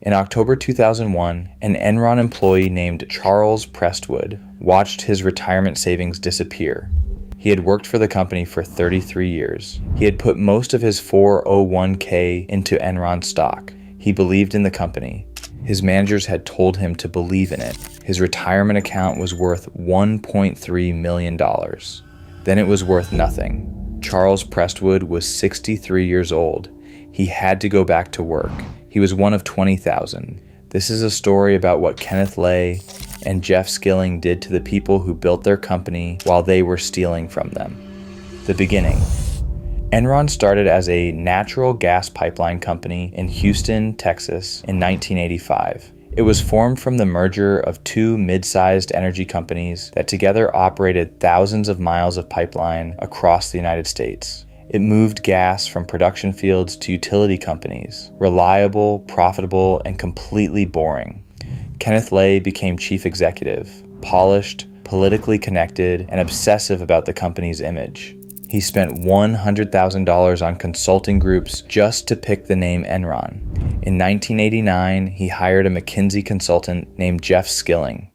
In October 2001, an Enron employee named Charles Prestwood watched his retirement savings disappear. He had worked for the company for 33 years. He had put most of his 401k into Enron stock. He believed in the company. His managers had told him to believe in it. His retirement account was worth $1.3 million. Then it was worth nothing. Charles Prestwood was 63 years old. He had to go back to work. He was one of 20,000. This is a story about what Kenneth Lay and Jeff Skilling did to the people who built their company while they were stealing from them. The beginning. Enron started as a natural gas pipeline company in Houston, Texas in 1985. It was formed from the merger of two mid-sized energy companies that together operated thousands of miles of pipeline across the United States. It moved gas from production fields to utility companies, reliable, profitable, and completely boring. Kenneth Lay became chief executive, polished, politically connected, and obsessive about the company's image. He spent $100,000 on consulting groups just to pick the name Enron. In 1989, he hired a McKinsey consultant named Jeff Skilling.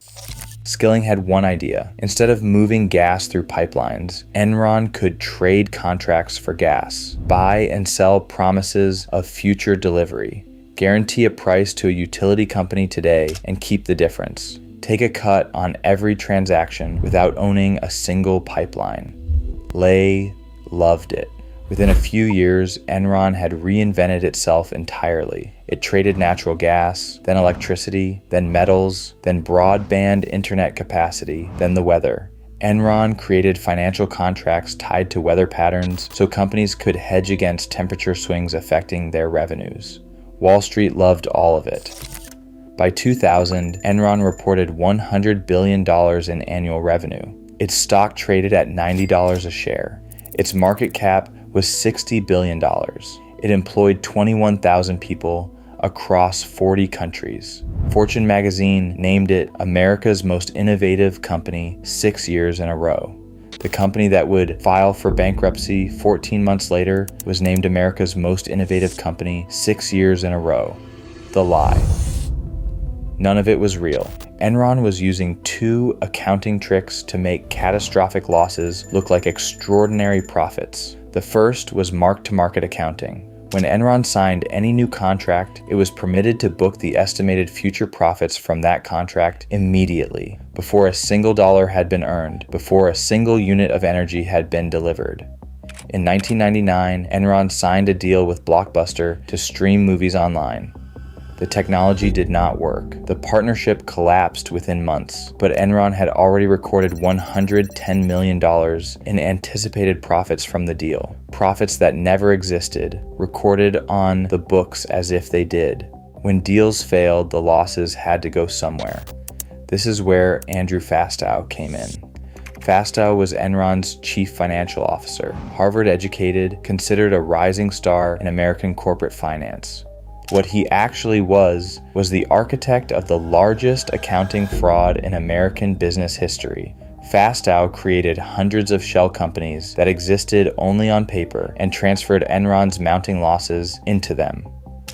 Skilling had one idea. Instead of moving gas through pipelines, Enron could trade contracts for gas, buy and sell promises of future delivery, guarantee a price to a utility company today and keep the difference, take a cut on every transaction without owning a single pipeline. Lay loved it. Within a few years, Enron had reinvented itself entirely. It traded natural gas, then electricity, then metals, then broadband internet capacity, then the weather. Enron created financial contracts tied to weather patterns so companies could hedge against temperature swings affecting their revenues. Wall Street loved all of it. By 2000, Enron reported $100 billion in annual revenue. Its stock traded at $90 a share. Its market cap was $60 billion. It employed 21,000 people across 40 countries. Fortune magazine named it America's most innovative company 6 years in a row. The company that would file for bankruptcy 14 months later was named America's most innovative company 6 years in a row. The lie. None of it was real. Enron was using two accounting tricks to make catastrophic losses look like extraordinary profits. The first was mark-to-market accounting. When Enron signed any new contract, it was permitted to book the estimated future profits from that contract immediately, before a single dollar had been earned, before a single unit of energy had been delivered. In 1999, Enron signed a deal with Blockbuster to stream movies online. The technology did not work. The partnership collapsed within months, but Enron had already recorded $110 million in anticipated profits from the deal. Profits that never existed, recorded on the books as if they did. When deals failed, the losses had to go somewhere. This is where Andrew Fastow came in. Fastow was Enron's chief financial officer, Harvard-educated, considered a rising star in American corporate finance. What he actually was the architect of the largest accounting fraud in American business history. Fastow created hundreds of shell companies that existed only on paper and transferred Enron's mounting losses into them.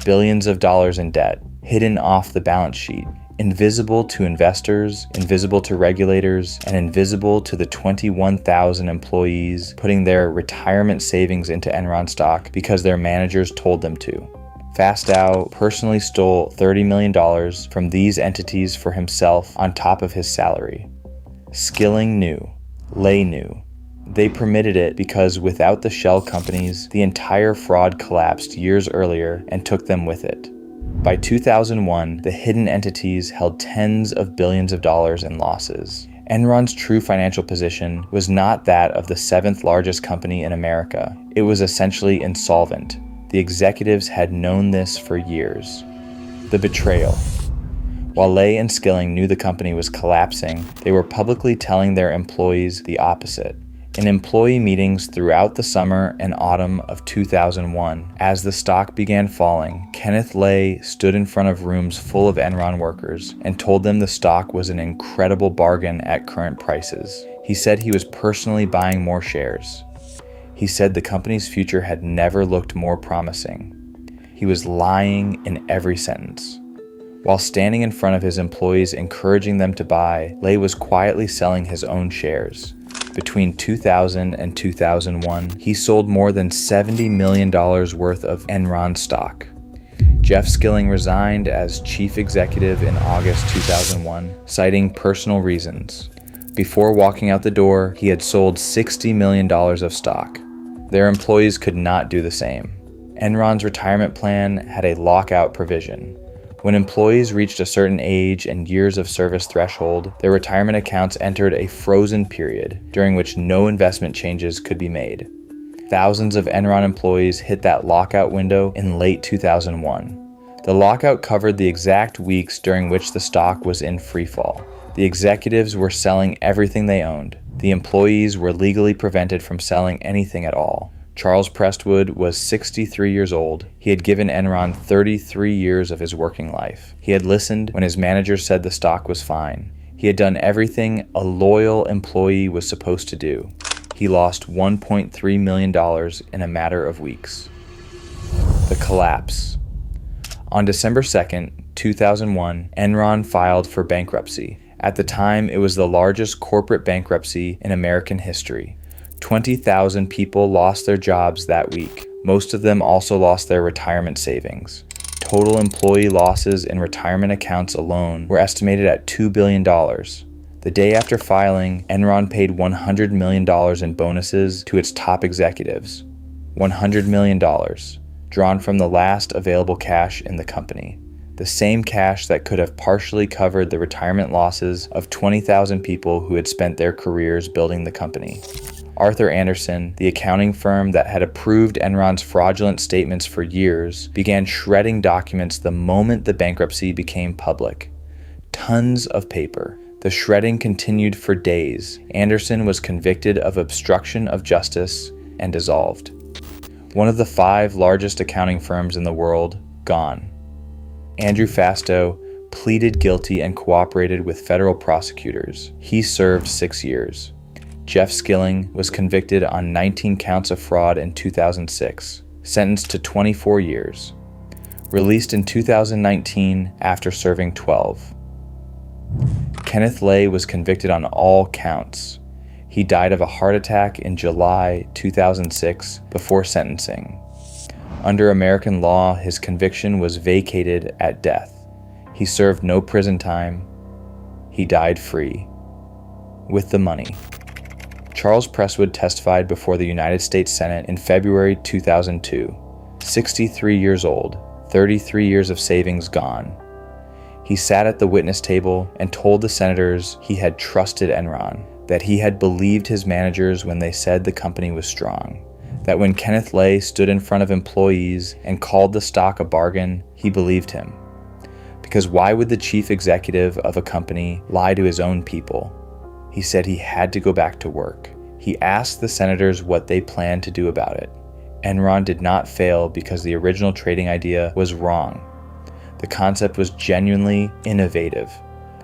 Billions of dollars in debt, hidden off the balance sheet, invisible to investors, invisible to regulators, and invisible to the 21,000 employees putting their retirement savings into Enron stock because their managers told them to. Fastow personally stole $30 million from these entities for himself on top of his salary. Skilling knew. Lay knew. They permitted it because without the shell companies, the entire fraud collapsed years earlier and took them with it. By 2001, the hidden entities held tens of billions of dollars in losses. Enron's true financial position was not that of the seventh largest company in America. It was essentially insolvent. The executives had known this for years. The betrayal. While Lay and Skilling knew the company was collapsing, they were publicly telling their employees the opposite. In employee meetings throughout the summer and autumn of 2001, as the stock began falling, Kenneth Lay stood in front of rooms full of Enron workers and told them the stock was an incredible bargain at current prices. He said he was personally buying more shares. He said the company's future had never looked more promising. He was lying in every sentence. While standing in front of his employees encouraging them to buy, Lay was quietly selling his own shares. Between 2000 and 2001, he sold more than $70 million worth of Enron stock. Jeff Skilling resigned as chief executive in August 2001, citing personal reasons. Before walking out the door, he had sold $60 million of stock. Their employees could not do the same. Enron's retirement plan had a lockout provision. When employees reached a certain age and years of service threshold, their retirement accounts entered a frozen period during which no investment changes could be made. Thousands of Enron employees hit that lockout window in late 2001. The lockout covered the exact weeks during which the stock was in freefall. The executives were selling everything they owned. The employees were legally prevented from selling anything at all. Charles Prestwood was 63 years old. He had given Enron 33 years of his working life. He had listened when his manager said the stock was fine. He had done everything a loyal employee was supposed to do. He lost $1.3 million in a matter of weeks. The collapse. On December 2nd, 2001, Enron filed for bankruptcy. At the time, it was the largest corporate bankruptcy in American history. 20,000 people lost their jobs that week. Most of them also lost their retirement savings. Total employee losses in retirement accounts alone were estimated at $2 billion. The day after filing, Enron paid $100 million in bonuses to its top executives. $100 million, drawn from the last available cash in the company. The same cash that could have partially covered the retirement losses of 20,000 people who had spent their careers building the company. Arthur Andersen, the accounting firm that had approved Enron's fraudulent statements for years, began shredding documents the moment the bankruptcy became public. Tons of paper. The shredding continued for days. Andersen was convicted of obstruction of justice and dissolved. One of the 5 largest accounting firms in the world, gone. Andrew Fastow pleaded guilty and cooperated with federal prosecutors. He served 6 years. Jeff Skilling was convicted on 19 counts of fraud in 2006, sentenced to 24 years. Released in 2019 after serving 12. Kenneth Lay was convicted on all counts. He died of a heart attack in July 2006 before sentencing. Under American law, his conviction was vacated at death. He served no prison time. He died free. With the money. Charles Prestwood testified before the United States Senate in February 2002. 63 years old, 33 years of savings gone. He sat at the witness table and told the senators he had trusted Enron, that he had believed his managers when they said the company was strong, that when Kenneth Lay stood in front of employees and called the stock a bargain, he believed him. Because why would the chief executive of a company lie to his own people? He said he had to go back to work. He asked the senators what they planned to do about it. Enron did not fail because the original trading idea was wrong. The concept was genuinely innovative.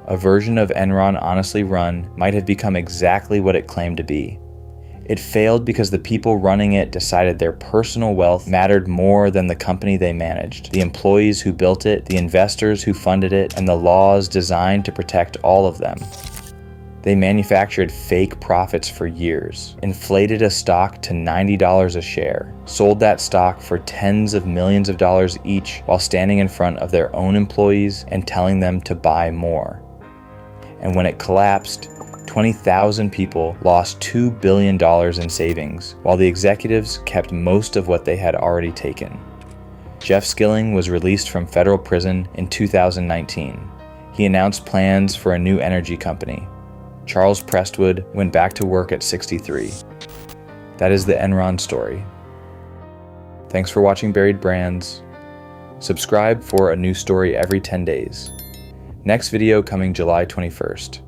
A version of Enron honestly run might have become exactly what it claimed to be. It failed because the people running it decided their personal wealth mattered more than the company they managed, the employees who built it, the investors who funded it, and the laws designed to protect all of them. They manufactured fake profits for years, inflated a stock to $90 a share, sold that stock for tens of millions of dollars each while standing in front of their own employees and telling them to buy more. And when it collapsed, 20,000 people lost $2 billion in savings, while the executives kept most of what they had already taken. Jeff Skilling was released from federal prison in 2019. He announced plans for a new energy company. Charles Prestwood went back to work at 63. That is the Enron story. Thanks for watching Buried Brands. Subscribe for a new story every 10 days. Next video coming July 21st.